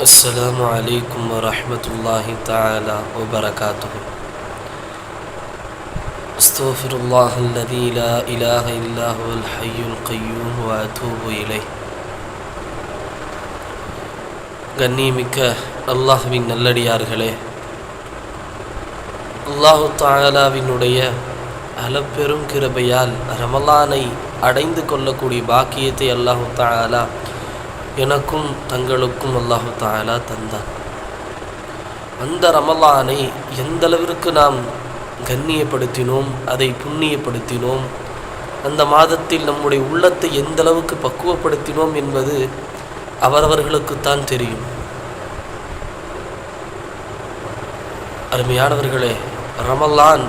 السلام عليكم ورحمة الله تعالى وبركاته. استغفر الله الذي لا إله إلا هو الحي القيوم وأتوب إليه. கண்ணியமிக்க அல்லாஹ்வின் நல்லடியார்களே, அல்லாஹு தஆலாவினுடைய அளப்பெரும் கிருபையால் ரமலானை அடைந்து கொள்ளக்கூடிய பாக்கியத்தை அல்லாஹு தஆலா எனக்கும் தங்களுக்கும் அல்லாஹு தஆலா தந்தான். அந்த ரமலானை எந்த அளவிற்கு நாம் கண்ணியப்படுத்தினோம், அதை புண்ணியப்படுத்தினோம், அந்த மாதத்தில் நம்முடைய உள்ளத்தை எந்த அளவுக்கு பக்குவப்படுத்தினோம் என்பது அவரவர்களுக்குத்தான் தெரியும். அருமையானவர்களே, ரமலான்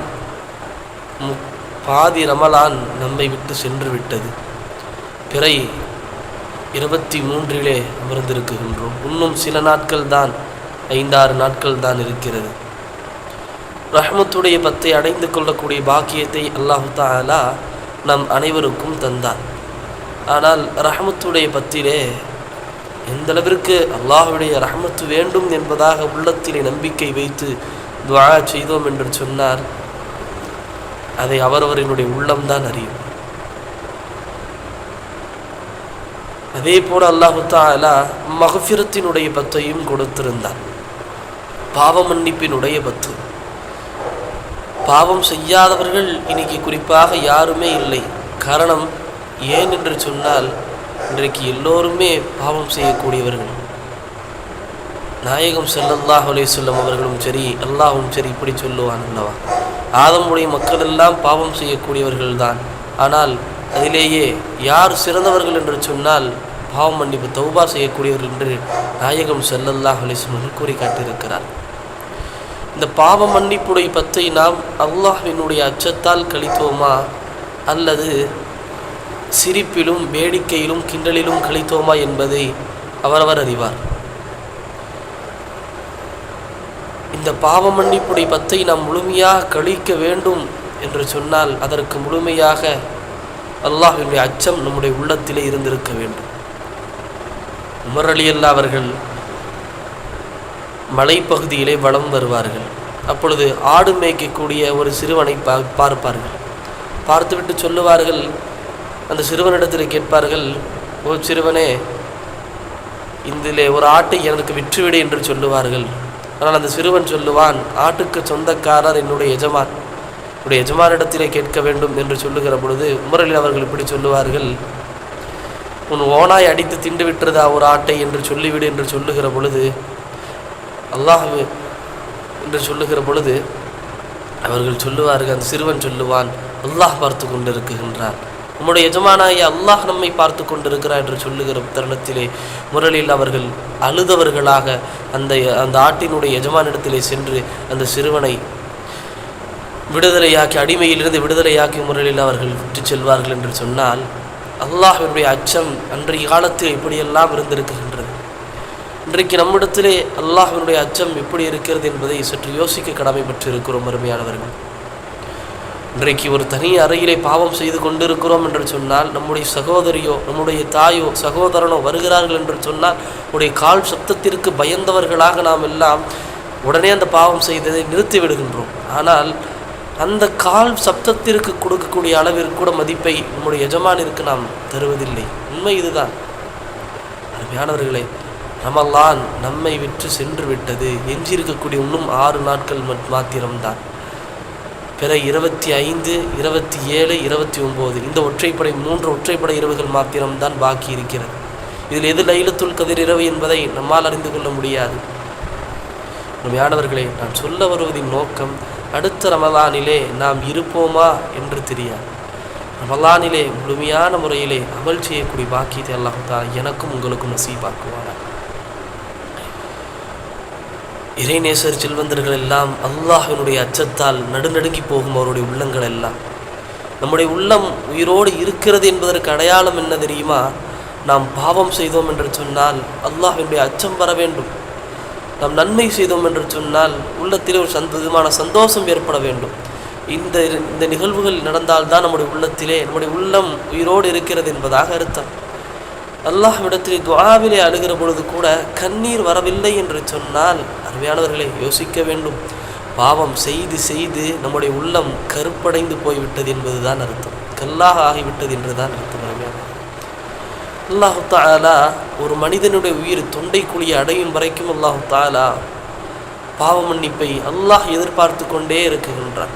பாதி ரமலான் நம்மை விட்டு சென்று விட்டது. பிறை 23 அமர்ந்திருக்கின்றோம். இன்னும் சில நாட்கள் தான், 5-6 நாட்கள் தான் இருக்கிறது. ரஹ்மத்துடைய பத்தை அடைந்து கொள்ளக்கூடிய பாக்கியத்தை அல்லாஹு தஆலா நம் அனைவருக்கும் தந்தான். ஆனால் ரஹ்மத்துடைய பத்திலே எந்த அளவிற்கு அல்லாஹுடைய ரஹ்மத்து வேண்டும் என்பதாக உள்ளத்திலே நம்பிக்கை வைத்து துஆ செய்தோம் என்று சொன்னார், அதை அவரவரினுடைய உள்ளம்தான் அறியும். அதே போல அல்லாஹு தஆலா மக்ஃபிரத்தினுடைய பத்தையும் கொடுத்திருந்தார், பாவ மன்னிப்பினுடைய பத்து. பாவம் செய்யாதவர்கள் இன்னைக்கு குறிப்பாக யாருமே இல்லை. காரணம் ஏன் என்று சொன்னால், இன்றைக்கு எல்லோருமே பாவம் செய்யக்கூடியவர்கள். நாயகம் ஸல்லல்லாஹு அலைஹி வஸல்லம் அவர்களும் சரி, அல்லாஹும் சரி இப்படி சொல்லுவான் அல்லவா, ஆதமுடைய மக்கள் எல்லாம் பாவம் செய்யக்கூடியவர்கள் தான். ஆனால் அதிலேயே யார் சிறந்தவர்கள் என்று சொன்னால் பாவம் மன்னிப்பு தௌபா செய்யக்கூடியவர்கள் என்று நாயகம் ஸல்லல்லாஹு அலைஹி வஸல்லம் கூறி காட்டியிருக்கிறார். இந்த பாவ மன்னிப்புடைய பத்தை நாம் அல்லாஹ்வினுடைய அச்சத்தால் கழித்தோமா அல்லது சிரிப்பிலும் வேடிக்கையிலும் கிண்டலிலும் கழித்தோமா என்பதை அவரவர் அறிவார். இந்த பாவ மன்னிப்புடைய பத்தை நாம் முழுமையாக கழிக்க வேண்டும் என்று சொன்னால் அதற்கு முழுமையாக அல்லாஹ்வினுடைய அச்சம் நம்முடைய உள்ளத்திலே இருந்திருக்க வேண்டும். உமர் ரலியல்லாஹு அவர்கள் மலைப்பகுதியிலே வலம் வருவார்கள். அப்பொழுது ஆடு மேய்க்கக்கூடிய ஒரு சிறுவனை பார்ப்பார்கள். பார்த்துவிட்டு சொல்லுவார்கள், அந்த சிறுவனிடத்தில் கேட்பார்கள், ஓ சிறுவனே, இதிலே ஒரு ஆட்டை எனக்கு விற்றுவிடு என்று சொல்லுவார்கள். ஆனால் அந்த சிறுவன் சொல்லுவான், ஆட்டுக்கு சொந்தக்காரர் என்னுடைய எஜமான், என்னுடைய எஜமானிடத்திலே கேட்க வேண்டும் என்று சொல்லுகிற பொழுது உமர் அலி அவர்கள் இப்படி சொல்லுவார்கள், உன் ஓனாய் அடித்து திண்டு விட்டுறதா ஒரு ஆட்டை என்று சொல்லிவிடு என்று சொல்லுகிற பொழுது, அல்லாஹ் என்று சொல்லுகிற பொழுது அவர்கள் சொல்லுவார்கள், அந்த சிறுவன் சொல்லுவான், அல்லாஹ் பார்த்து கொண்டிருக்கின்றான், நம்முடைய எஜமானாய அல்லாஹ் நம்மை பார்த்து கொண்டிருக்கிறார் என்று சொல்லுகிற தருணத்திலே முரளில் அவர்கள் அழுதவர்களாக அந்த ஆட்டினுடைய எஜமானிடத்திலே சென்று அந்த சிறுவனை விடுதலையாக்கி, அடிமையிலிருந்து விடுதலையாக்கி முரளில் அவர்கள் விட்டு செல்வார்கள் என்று சொன்னால், அல்லாஹ்வினுடைய அச்சம் அன்றைய காலத்தில் இப்படியெல்லாம் இருந்திருக்கின்றது. இன்றைக்கு நம்மிடத்திலே அல்லாஹ்வினுடைய அச்சம் எப்படி இருக்கிறது என்பதை சற்று யோசிக்க கடமைப்பட்டிருக்கிறோம். அருமையானவர்கள், இன்றைக்கு ஒரு தனி அறையிலே பாவம் செய்து கொண்டிருக்கிறோம் என்று சொன்னால், நம்முடைய சகோதரியோ நம்முடைய தாயோ சகோதரனோ வருகிறார்கள் என்று சொன்னால், உடைய கால் சப்தத்திற்கு பயந்தவர்களாக நாம் எல்லாம் உடனே அந்த பாவம் செய்ததை நிறுத்தி விடுகின்றோம். ஆனால் அந்த கால் சப்தத்திற்கு கொடுக்கக்கூடிய அளவிற்கு கூட மதிப்பை நம்முடைய எஜமானிற்கு நாம் தருவதில்லை. உண்மை இதுதான். அருமையானவர்களே, ரமலான் நம்மை விட்டு சென்று விட்டது. எஞ்சியிருக்கக்கூடிய இன்னும் 6 நாட்கள் மாத்திரம்தான். பிற 25, 27, 29 இந்த ஒற்றைப்படை 3 ஒற்றைப்படை இரவுகள் மாத்திரம்தான் பாக்கி இருக்கிறது. இதில் எது லைலத்துல் கதிர் இரவு என்பதை நம்மால் அறிந்து கொள்ள முடியாது. உண்மையானவர்களே, நான் சொல்ல வருவதின் நோக்கம், அடுத்த ரமலானிலே நாம் இருப்போமா என்று தெரியாது. ரமலானிலே முழுமையான முறையிலே அமல் செய்யக்கூடிய பாக்கியத்தை அல்லாஹ் தஆலா எனக்கும் உங்களுக்கும் நசீபாக்குவானாக. இறைநேசர் செல்வந்தர்கள் எல்லாம் அல்லாஹ்வினுடைய அச்சத்தால் நடுநடுங்கி போகும் அவருடைய உள்ளங்கள் எல்லாம். நம்முடைய உள்ளம் உயிரோடு இருக்கிறது என்பதற்கு அடையாளம் என்ன தெரியுமா? நாம் பாவம் செய்தோம் என்று சொன்னால் அல்லாஹ்வினுடைய அச்சம் வர வேண்டும். நாம் நன்மை செய்தோம் என்று சொன்னால் உள்ளத்திலே ஒரு விதமான சந்தோஷம் ஏற்பட வேண்டும். இந்த நிகழ்வுகள் நடந்தால்தான் நம்முடைய உள்ளத்திலே நம்முடைய உள்ளம் உயிரோடு இருக்கிறது என்பதாக அர்த்தம். அல்லாஹ்விடத்திலே துஆவிலே அழுகிற பொழுது கூட கண்ணீர் வரவில்லை என்று சொன்னால், அருமையானவர்களை யோசிக்க வேண்டும். பாவம் செய்து செய்து நம்முடைய உள்ளம் கருப்படைந்து போய்விட்டது என்பதுதான் அர்த்தம், கல்லாக ஆகிவிட்டது என்றுதான் அர்த்தம். அல்லாஹு தஆலா ஒரு மனிதனுடைய உயிர் தொண்டை குழியை அடையும் வரைக்கும் அல்லாஹு தஆலா பாவ மன்னிப்பை அல்லாஹ் எதிர்பார்த்து கொண்டே இருக்குகின்றான்.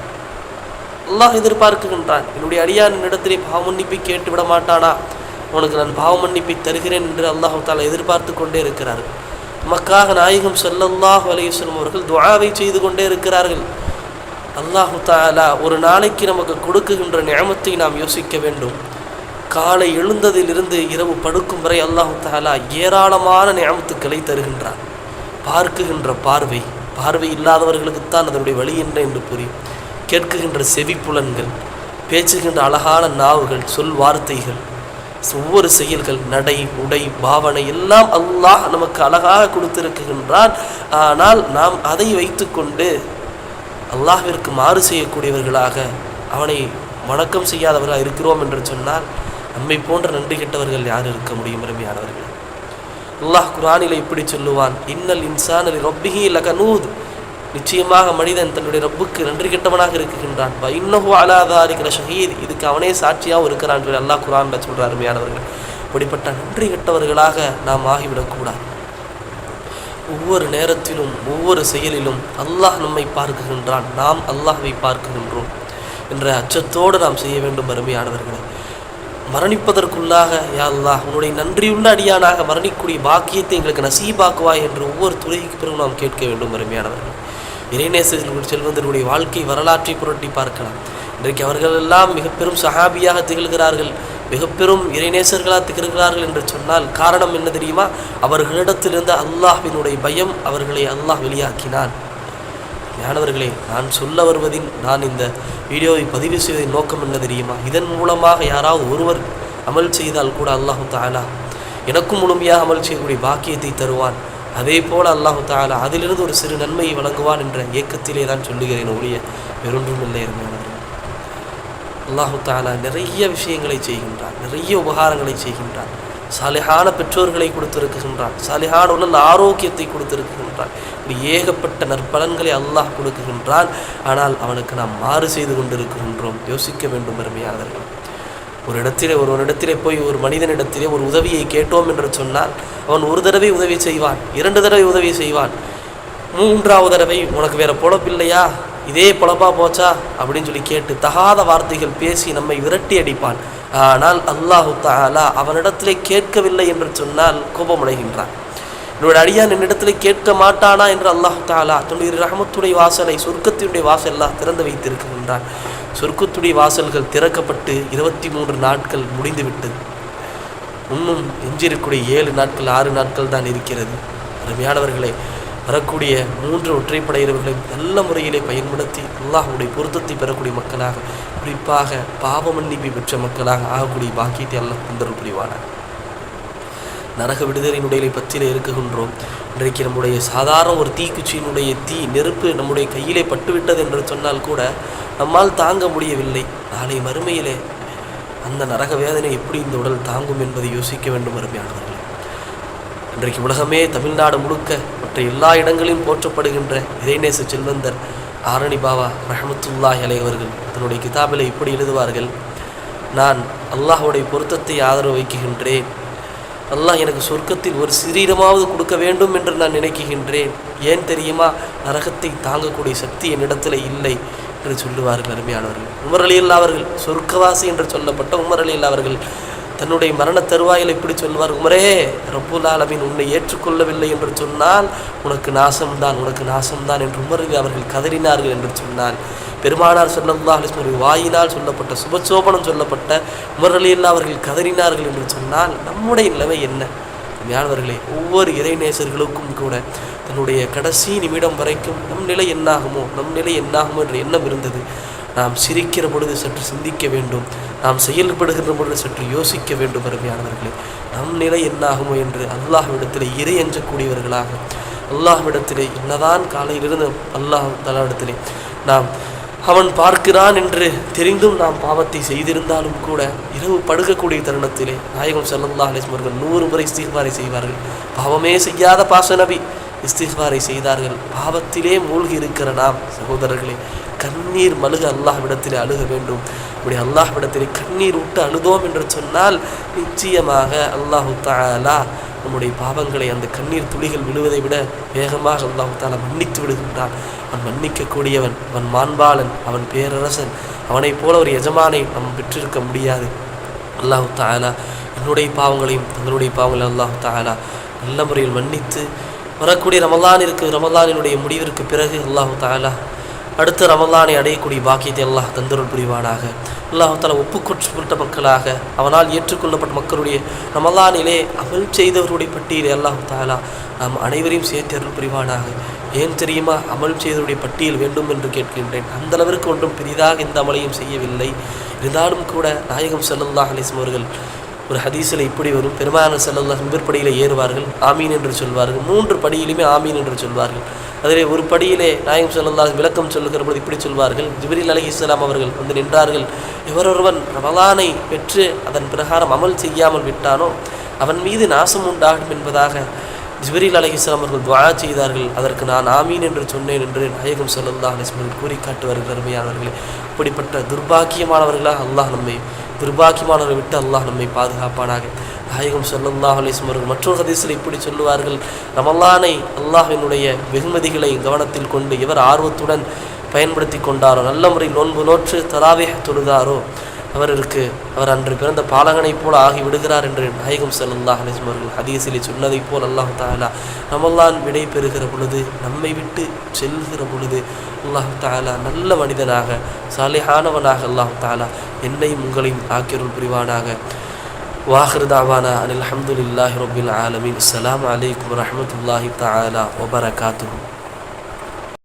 அல்லாஹ் எதிர்பார்க்குகின்றான், என்னுடைய அடியான் இடத்திலே பாவ மன்னிப்பை கேட்டு விட மாட்டானா, உனக்கு நான் பாவ மன்னிப்பை தருகிறேன் என்று அல்லாஹு தஆலா எதிர்பார்த்து கொண்டே இருக்கிறார்கள். நமக்காக நாயகம் ஸல்லல்லாஹு அலைஹி வஸல்லம் அவர்கள் துஆவை செய்து கொண்டே இருக்கிறார்கள். அல்லாஹு தஆலா ஒரு நாளைக்கு நமக்கு கொடுக்குகின்ற நிஅமத்தை நாம் யோசிக்க வேண்டும். காலை எழுந்ததிலிருந்து இரவு படுக்கும் வரை அல்லாஹு தஆலா ஏராளமான நிஅமத்துக்களை தருகின்றான். பார்க்குகின்ற பார்வை, பார்வை இல்லாதவர்களுக்குத்தான் அதனுடைய வழி என்று புரியும். கேட்குகின்ற செவிப்புலன்கள், பேசுகின்ற அழகான நாவுகள், சொல் வார்த்தைகள், ஒவ்வொரு செயல்கள், நடை உடை பாவனை எல்லாம் அல்லாஹ் நமக்கு அழகாக கொடுத்திருக்கின்றான். ஆனால் நாம் அதை வைத்து கொண்டு அல்லாஹ்விற்கு மாறு செய்யக்கூடியவர்களாக, அவனை வணக்கம் செய்யாதவர்களாக இருக்கிறோம் என்று சொன்னால் நம்மை போன்ற நன்றி கெட்டவர்கள் யார் இருக்க முடியும்? அருமையானவர்கள், அல்லாஹ் குர்ஆனிலே இப்படி சொல்லுவான், இன்னல் இன்சான லிரப்பிஹி லகனூத், நிச்சயமாக மனிதன் தன்னுடைய ரப்புக்கு நன்றி கெட்டவனாக இருக்குகின்றான். இன்னஹு அலா தாலிக லஷஹீத், இதுக்கு அவனே சாட்சியாகவும் இருக்கிறான் சொல்லி அல்லாஹ் குர்ஆனில் சொல்கிறார். அருமையானவர்கள், அப்படிப்பட்ட நன்றி கெட்டவர்களாக நாம் ஆகிவிடக்கூடாது. ஒவ்வொரு நேரத்திலும் ஒவ்வொரு செயலிலும் அல்லாஹ் நம்மை பார்க்குகின்றான், நாம் அல்லாஹ்வை பார்க்குகின்றோம் என்ற அச்சத்தோடு நாம் செய்ய வேண்டும். அருமையானவர்களை, மரணிப்பதற்குள்ளாக யா அல்லாஹ் உன்னுடைய நன்றியுள்ள அடியானாக மரணிக்கூடிய பாக்கியத்தை எங்களுக்கு நசீபாக்குவாய் என்று ஒவ்வொரு துறைக்கு பிறகு நாம் கேட்க வேண்டும். அருமையானவர்கள், இறைநேசர்கள் செல்வந்தருடைய வாழ்க்கை வரலாற்றை புரட்டி பார்க்கலாம். இன்றைக்கு அவர்கள் எல்லாம் மிக பெரும் சஹாபியாக திகழ்கிறார்கள், மிக பெரும் இறைநேசர்களாக திகழ்கிறார்கள் என்று சொன்னால் காரணம் என்ன தெரியுமா? அவர்களிடத்திலிருந்து அல்லாஹ்வினுடைய பயம் அவர்களை அல்லாஹ் வெளியாக்கினான். ஞானவர்களே, நான் சொல்ல வருவதின், நான் இந்த வீடியோவை பதிவு செய்வதின் நோக்கம் என்ன தெரியுமா? இதன் மூலமாக யாராவது ஒருவர் அமல் செய்தால் கூட அல்லாஹு தஆலா எனக்கும் முழுமையாக அமல் செய்யக்கூடிய பாக்கியத்தை தருவான். அதே போல் அல்லாஹு தஆலா அதிலிருந்து ஒரு சிறு நன்மையை வழங்குவான் என்ற ஏக்கத்திலே தான் சொல்லுகிறேன் ஒழிய வேறொன்றும் இல்லை. அல்லாஹு தஆலா நிறைய விஷயங்களை செய்கின்றான், நிறைய உபகாரங்களை செய்கின்றான். சாலிஹான பெற்றோர்களை கொடுத்திருக்கின்றான், சாலிஹான உடல் ஆரோக்கியத்தை கொடுத்திருக்கின்றான். இப்படி ஏகப்பட்ட நற்பலன்களை அல்லாஹ் கொடுக்குகின்றான். ஆனால் அவனுக்கு நாம் மாறு செய்து கொண்டிருக்கின்றோம். யோசிக்க வேண்டும் அருமையானவர்கள். ஒருவனிடத்திலே போய் ஒரு மனிதனிடத்திலே ஒரு உதவியை கேட்டோம் என்று சொன்னால் அவன் ஒரு தடவை உதவி செய்வான், 2 தடவை உதவி செய்வான், 3ஆவது தடவை உனக்கு வேற பொழப்பில்லையா, இதே பொழப்பா போச்சா அப்படின்னு சொல்லி கேட்டு தகாத வார்த்தைகள் பேசி நம்மை விரட்டி அடிப்பான். ஆனால் அல்லாஹு தஆலா அவனிடத்திலே கேட்கவில்லை என்று சொன்னால் கோபமடைகின்றான். என்னோட அடியான் என்னிடத்திலே கேட்க மாட்டானா என்று அல்லாஹு தஆலா தன்னுடைய ரஹமத்துடைய வாசலை, சொர்க்கத்தினுடைய வாசல் எல்லாம் திறந்து வைத்திருக்கின்றான். சொர்க்கத்துடைய வாசல்கள் திறக்கப்பட்டு 23 நாட்கள் முடிந்துவிட்டது. இன்னும் எஞ்சிருக்கூடிய 7 நாட்கள் 6 நாட்கள் தான் இருக்கிறது. அருமையானவர்களை, வரக்கூடிய 3 ஒற்றைப்படை இரவுகளை நல்ல முறையிலே பயன்படுத்தி அல்லாஹ்வுடைய பொருத்தத்தை பெறக்கூடிய மக்களாக, குறிப்பாக பாவ மன்னிப்பை பெற்ற மக்களாக ஆகக்கூடிய பாக்கியத்தை அல்லாஹ் தந்தருள் புரிவானார். நரக விடுதலையினுடைய பற்றிலே இருக்குகின்றோம். இன்றைக்கு நம்முடைய சாதாரண ஒரு தீக்குச்சியினுடைய நெருப்பு நம்முடைய கையிலே பட்டுவிட்டது என்று சொன்னால் கூட நம்மால் தாங்க முடியவில்லை. நாளை மறுமையிலே அந்த நரக வேதனை எப்படி இந்த உடல் தாங்கும் என்பதை யோசிக்க வேண்டும். அருமையானவர்களே, இன்றைக்கு உலகமே தமிழ்நாடு முழுக்க மற்ற எல்லா இடங்களிலும் போற்றப்படுகின்ற இறைநேச செல்வந்தர் ஆரணி பாபா ரஹ்மத்துல்லாஹி அலைஹி அவர்கள் தன்னுடைய கிதாபில் இப்படி எழுதுவார்கள், நான் அல்லாஹ்வுடைய பொருத்தத்தை ஆதரவு வைக்கின்றேன். அல்லாஹ் எனக்கு சொர்க்கத்தில் ஒரு சிரீரமாவது கொடுக்க வேண்டும் என்று நான் நினைக்கின்றேன். ஏன் தெரியுமா? நரகத்தை தாங்கக்கூடிய சக்தி என்னிடத்தில் இல்லை என்று சொல்லுவார்கள். அருமையானவர்கள், உமர் ரலியல்லாஹு அவர்கள், சொர்க்கவாசி என்று சொல்லப்பட்ட உமர் ரலியல்லாஹு அவர்கள் தன்னுடைய மரண தருவாயில் இப்படி சொல்லுவார், உமரே, ரப்புல் ஆலமீன் உன்னை ஏற்றுக்கொள்ளவில்லை என்று சொன்னால் உனக்கு நாசம்தான், உனக்கு நாசம்தான் என்று உமர் அவர்கள் கதறினார்கள் என்று சொன்னால், பெருமானார் ஸல்லல்லாஹு அலைஹி வஸல்லம் வாயினால் சொல்லப்பட்ட சுபசோபனம் சொல்லப்பட்ட உமர் ரலியல்லாஹு அவர்கள் கதறினார்கள் என்று சொன்னால் நம்முடைய நிலைமை என்ன? ஞானவர்களே, ஒவ்வொரு இறைநேசர்களுக்கும் கூட தன்னுடைய கடைசி நிமிடம் வரைக்கும் நம் நிலை என்னாகுமோ என்ற எண்ணம் இருந்தது. நாம் சிரிக்கிற பொழுது சற்று சிந்திக்க வேண்டும், நாம் செயல்படுகின்ற பொழுது சற்று யோசிக்க வேண்டும். அருமையானவர்களே, நம் நிலை என்னாகுமோ என்று அல்லாஹ்விடத்தில் இறை அஞ்சக்கூடியவர்களாக, அல்லாஹ்விடத்திலே என்னதான் காலையிலிருந்து அல்லாஹ் தஆலாவிடத்திலே நாம் அவன் பார்க்கிறான் என்று தெரிந்தும் நாம் பாவத்தை செய்திருந்தாலும் கூட இரவு படுக்கக்கூடிய தருணத்திலே நாயகம் ஸல்லல்லாஹு அலைஹி வஸல்லம் அவர்கள் 100 முறை இஸ்திக்பாரை செய்வார்கள். பாவமே செய்யாத பாச நபி இஸ்திக்பாரை செய்தார்கள். பாவத்திலே மூழ்கி இருக்கிற நாம் சகோதரர்களே, கண்ணீர் மல்க அல்லாஹ்விடத்திலே அழுக வேண்டும். அப்படி அல்லாஹ்விடத்திலே கண்ணீர் விட்டு அழுதோம் என்று சொன்னால் நிச்சயமாக அல்லாஹு தஆலா நம்முடைய பாவங்களை அந்த கண்ணீர் துளிகள் விழுவதை விட வேகமாக அல்லாஹு தஆலா மன்னித்து விடுகின்றான். அவன் மன்னிக்கக்கூடியவன், அவன் மாண்பாளன், அவன் பேரரசன். அவனைப் போல ஒரு எஜமானை நாம் பெற்றிருக்க முடியாது. அல்லாஹு தஆலா என்னுடைய பாவங்களையும் தங்களுடைய பாவங்களையும் அல்லாஹு தஆலா நல்ல முறையில் மன்னித்து வரக்கூடிய ரமலானினுடைய முடிவிற்கு பிறகு அல்லாஹு தஆலா அடுத்த ரமலானை அடையக்கூடிய பாக்கியத்தை அல்லாஹ் தந்தருள் புரிவானாக. அல்லாஹு தஆலா ஒப்புக்கொள்ளப்பட்ட மக்களாக அவனால் ஏற்றுக்கொள்ளப்பட்ட மக்களுடைய ரமலானிலே அமல் செய்தவருடைய பட்டியலை அல்லாஹு தஆலா நாம் அனைவரையும் சேர்த்து அருள் புரிவானாக. ஏன் தெரியுமா, அமல் செய்தவருடைய பட்டியல் வேண்டும் என்று கேட்கின்றேன். அந்த அளவிற்கு ஒன்றும் பெரிதாக இந்த அமலையும் செய்யவில்லை. இருந்தாலும் கூட நாயகம் ஸல்லல்லாஹு அலைஹி வஸல்லம் அவர்கள் ஒரு ஹதீஸில் இப்படி வரும், பெருமானார் ஸல்லல்லாஹு மிம்பர் படியில் ஏறுவார்கள், ஆமீன் என்று சொல்வார்கள். 3 படியிலுமே ஆமீன் என்று சொல்வார்கள். அதிலே ஒரு படியிலே நாயகம் ஸல்லல்லாஹு விளக்கம் சொல்லுகிற பொழுது இப்படி சொல்வார்கள், ஜிப்ரீல் அலைஹிஸ்ஸலாம் அவர்கள் வந்து நின்றார்கள். எவரொருவன் ரமலானை பெற்று அதன் பிரகாரம் அமல் செய்யாமல் விட்டானோ அவன் மீது நாசம் உண்டாகும் என்பதாக ஜிப்ரீல் அலைஹிஸ்ஸலாம் அவர்கள் துஆ செய்தார்கள். அதற்கு நான் ஆமீன் என்று சொன்னேன் என்று நாயகம் ஸல்லல்லாஹு அலைஹி வஸல்லம் கூறி காட்டுவார்கள். அருமையானவர்களே, அப்படிப்பட்ட துர்பாக்கியமானவர்களாக அல்லாஹ் நம்மை துர்பாக்கியமானவர்களை விட்டு அல்லாஹ் நம்மை பாதுகாப்பானாக. நாயகம் ஸல்லல்லாஹு அலைஹி வஸல்லம் அவர்கள் மற்றொரு ஹதீஸில் இப்படி சொல்லுவார்கள், ரமலானை அல்லாஹ்வினுடைய வெகுமதிகளை கவனத்தில் கொண்டு எவர் ஆர்வத்துடன் பயன்படுத்தி கொண்டாரோ, நல்ல முறையில் நோன்பு நோற்று தராவீஹ் தொழுதாரோ அவர் அன்று பிறந்த பாலகனைப் போல ஆகி விடுகிறார் என்று நாயகம் ஸல்லல்லாஹு அலைஹி வஸல்லம் அவர்கள் ஹதீஸிலே சொன்னதைப் போல் அல்லாஹ் தஆலா ரமலான் விடை பெறுகிற பொழுது, நம்மை விட்டு செல்கிற பொழுது அல்லாஹ் தஆலா நல்ல மனிதனாக சாலிஹானவனாக அல்லாஹ் தஆலா என்னையும் உங்களையும் ஆக்கியருள் புரிவானாக. வாஹிர் தாவானா அனில் ஹம்துலில்லாஹி ரப்பில் ஆலமீன். அஸ்ஸலாமு அலைக்கும் வரஹ்மத்துல்லாஹி தஆலா வபரகாத்துஹு.